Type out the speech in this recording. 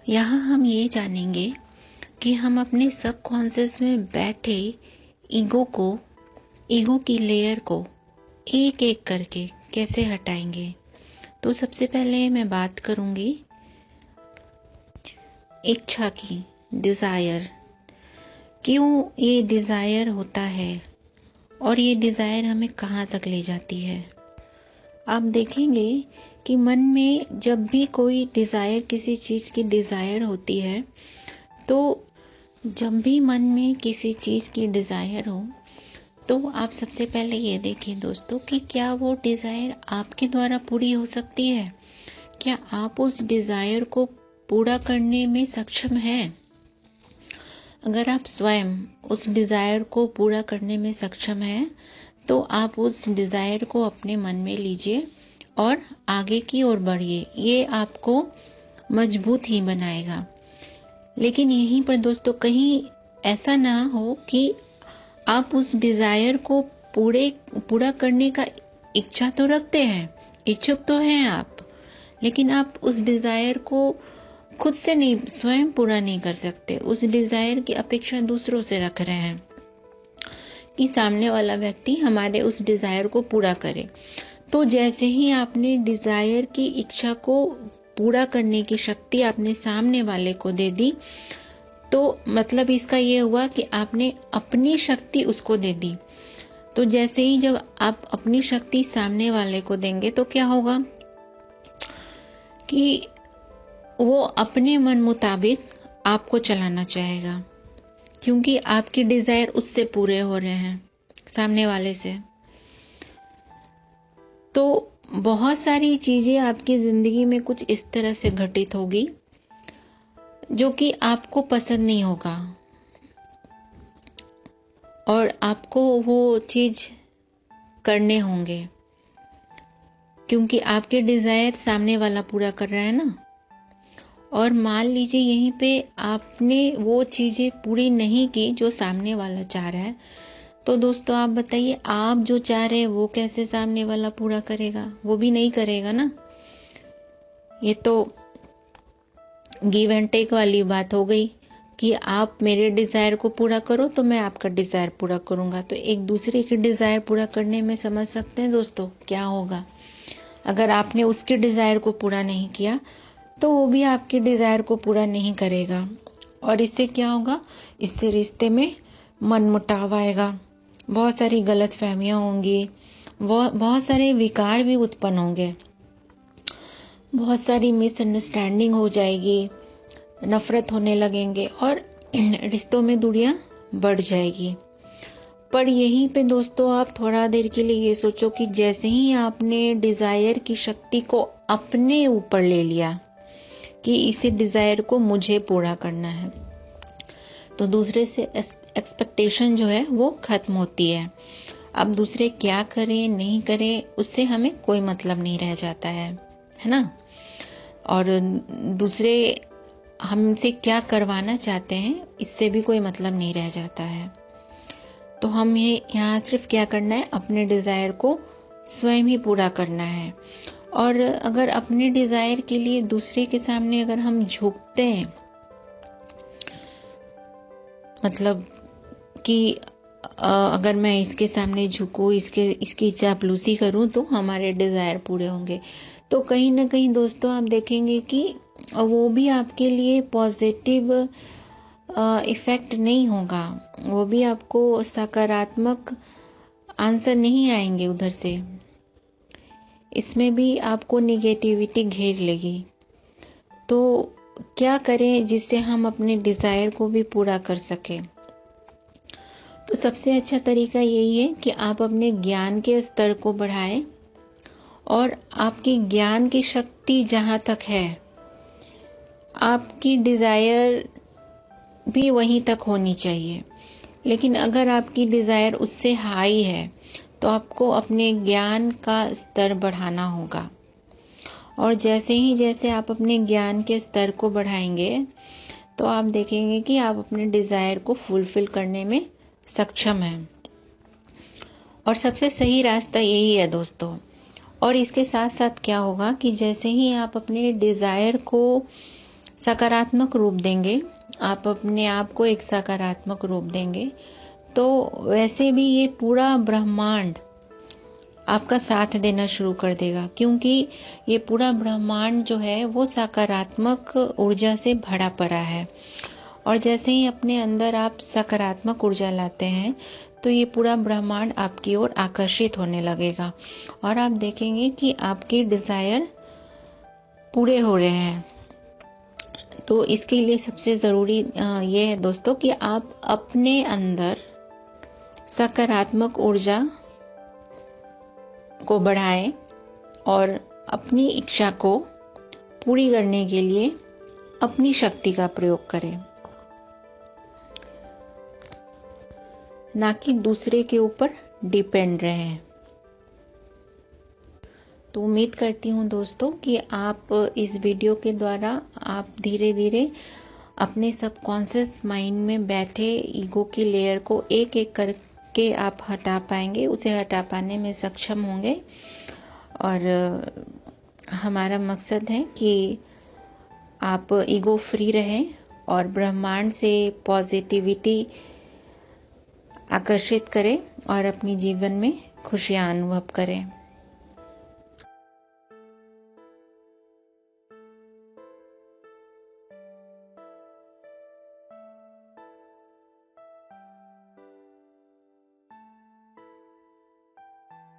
यहाँ हम ये जानेंगे कि हम अपने सबकॉन्शियस में बैठे ईगो की लेयर को एक एक करके कैसे हटाएंगे। तो सबसे पहले मैं बात करूँगी इच्छा की, डिज़ायर। क्यों ये डिज़ायर होता है और ये डिज़ायर हमें कहाँ तक ले जाती है। आप देखेंगे कि मन में जब भी कोई डिज़ायर, किसी चीज़ की डिज़ायर होती है, तो जब भी मन में किसी चीज़ की डिज़ायर हो तो आप सबसे पहले ये देखिए दोस्तों कि क्या वो डिज़ायर आपके द्वारा पूरी हो सकती है। क्या आप उस डिज़ायर को पूरा करने में सक्षम हैं? अगर आप स्वयं उस डिज़ायर को पूरा करने में सक्षम हैं तो आप उस डिज़ायर को अपने मन में लीजिए और आगे की ओर बढ़िए। ये आपको मजबूत ही बनाएगा। लेकिन यहीं पर दोस्तों कहीं ऐसा ना हो कि आप उस डिज़ायर को पूरा करने का इच्छा तो रखते हैं, इच्छुक तो हैं आप, लेकिन आप उस डिज़ायर को खुद से नहीं, स्वयं पूरा नहीं कर सकते। उस डिज़ायर की अपेक्षा दूसरों से रख रहे हैं कि सामने वाला व्यक्ति हमारे उस डिज़ायर को पूरा करे। तो जैसे ही आपने डिज़ायर की इच्छा को पूरा करने की शक्ति आपने सामने वाले को दे दी, तो मतलब इसका ये हुआ कि आपने अपनी शक्ति उसको दे दी। तो जैसे ही जब आप अपनी शक्ति सामने वाले को देंगे तो क्या होगा कि वो अपने मन मुताबिक आपको चलाना चाहेगा, क्योंकि आपकी डिज़ायर उससे पूरे हो रहे हैं, सामने वाले से। तो बहुत सारी चीज़ें आपकी ज़िंदगी में कुछ इस तरह से घटित होगी जो कि आपको पसंद नहीं होगा और आपको वो चीज़ करने होंगे, क्योंकि आपके डिज़ायर सामने वाला पूरा कर रहा है ना। और मान लीजिए यहीं पे आपने वो चीज़ें पूरी नहीं की जो सामने वाला चाह रहा है, तो दोस्तों आप बताइए, आप जो चाह रहे हैं वो कैसे सामने वाला पूरा करेगा? वो भी नहीं करेगा ना। ये तो गिव एंड टेक वाली बात हो गई कि आप मेरे डिज़ायर को पूरा करो तो मैं आपका डिज़ायर पूरा करूँगा। तो एक दूसरे की डिज़ायर पूरा करने में समझ सकते हैं दोस्तों क्या होगा। अगर आपने उसके डिज़ायर को पूरा नहीं किया तो वो भी आपके डिज़ायर को पूरा नहीं करेगा, और इससे क्या होगा, इससे रिश्ते में मनमुटाव आएगा, बहुत सारी गलतफहमियां होंगी, बहुत सारे विकार भी उत्पन्न होंगे, बहुत सारी मिसअंडरस्टैंडिंग हो जाएगी, नफरत होने लगेंगे और रिश्तों में दूरियां बढ़ जाएगी। पर यहीं पे दोस्तों आप थोड़ा देर के लिए ये सोचो कि जैसे ही आपने डिज़ायर की शक्ति को अपने ऊपर ले लिया कि इसी डिज़ायर को मुझे पूरा करना है, तो दूसरे से एक्सपेक्टेशन जो है वो खत्म होती है। अब दूसरे क्या करें नहीं करें उससे हमें कोई मतलब नहीं रह जाता है ना। और दूसरे हमसे क्या करवाना चाहते हैं इससे भी कोई मतलब नहीं रह जाता है। तो हमें यहाँ सिर्फ क्या करना है, अपने डिज़ायर को स्वयं ही पूरा करना है। और अगर अपने डिज़ायर के लिए दूसरे के सामने अगर हम झुकते हैं, मतलब कि अगर मैं इसके सामने झुकूँ, इसकी चापलूसी करूँ तो हमारे डिज़ायर पूरे होंगे, तो कहीं ना कहीं दोस्तों आप देखेंगे कि वो भी आपके लिए पॉजिटिव इफ़ेक्ट नहीं होगा, वो भी आपको सकारात्मक आंसर नहीं आएंगे उधर से, इसमें भी आपको नेगेटिविटी घेर लेगी। तो क्या करें जिससे हम अपने डिज़ायर को भी पूरा कर सकें? तो सबसे अच्छा तरीका यही है कि आप अपने ज्ञान के स्तर को बढ़ाएं, और आपकी ज्ञान की शक्ति जहाँ तक है आपकी डिज़ायर भी वहीं तक होनी चाहिए। लेकिन अगर आपकी डिज़ायर उससे हाई है तो आपको अपने ज्ञान का स्तर बढ़ाना होगा। और जैसे आप अपने ज्ञान के स्तर को बढ़ाएंगे तो आप देखेंगे कि आप अपने डिज़ायर को फुलफिल करने में सक्षम हैं। और सबसे सही रास्ता यही है दोस्तों। और इसके साथ साथ क्या होगा कि जैसे ही आप अपने डिज़ायर को सकारात्मक रूप देंगे, आप अपने आप को एक सकारात्मक रूप देंगे, तो वैसे भी ये पूरा ब्रह्मांड आपका साथ देना शुरू कर देगा, क्योंकि ये पूरा ब्रह्मांड जो है वो सकारात्मक ऊर्जा से भरा पड़ा है। और जैसे ही अपने अंदर आप सकारात्मक ऊर्जा लाते हैं तो ये पूरा ब्रह्मांड आपकी ओर आकर्षित होने लगेगा और आप देखेंगे कि आपके डिज़ायर पूरे हो रहे हैं। तो इसके लिए सबसे ज़रूरी ये है दोस्तों कि आप अपने अंदर सकारात्मक ऊर्जा को बढ़ाएं और अपनी इच्छा को पूरी करने के लिए अपनी शक्ति का प्रयोग करें, ना कि दूसरे के ऊपर डिपेंड रहें। तो उम्मीद करती हूँ दोस्तों कि आप इस वीडियो के द्वारा आप धीरे धीरे अपने सबकॉन्शियस माइंड में बैठे ईगो की लेयर को एक एक करके आप हटा पाएंगे, उसे हटा पाने में सक्षम होंगे। और हमारा मकसद है कि आप ईगो फ्री रहें और ब्रह्मांड से पॉजिटिविटी आकर्षित करें और अपनी जीवन में खुशियाँ अनुभव करें।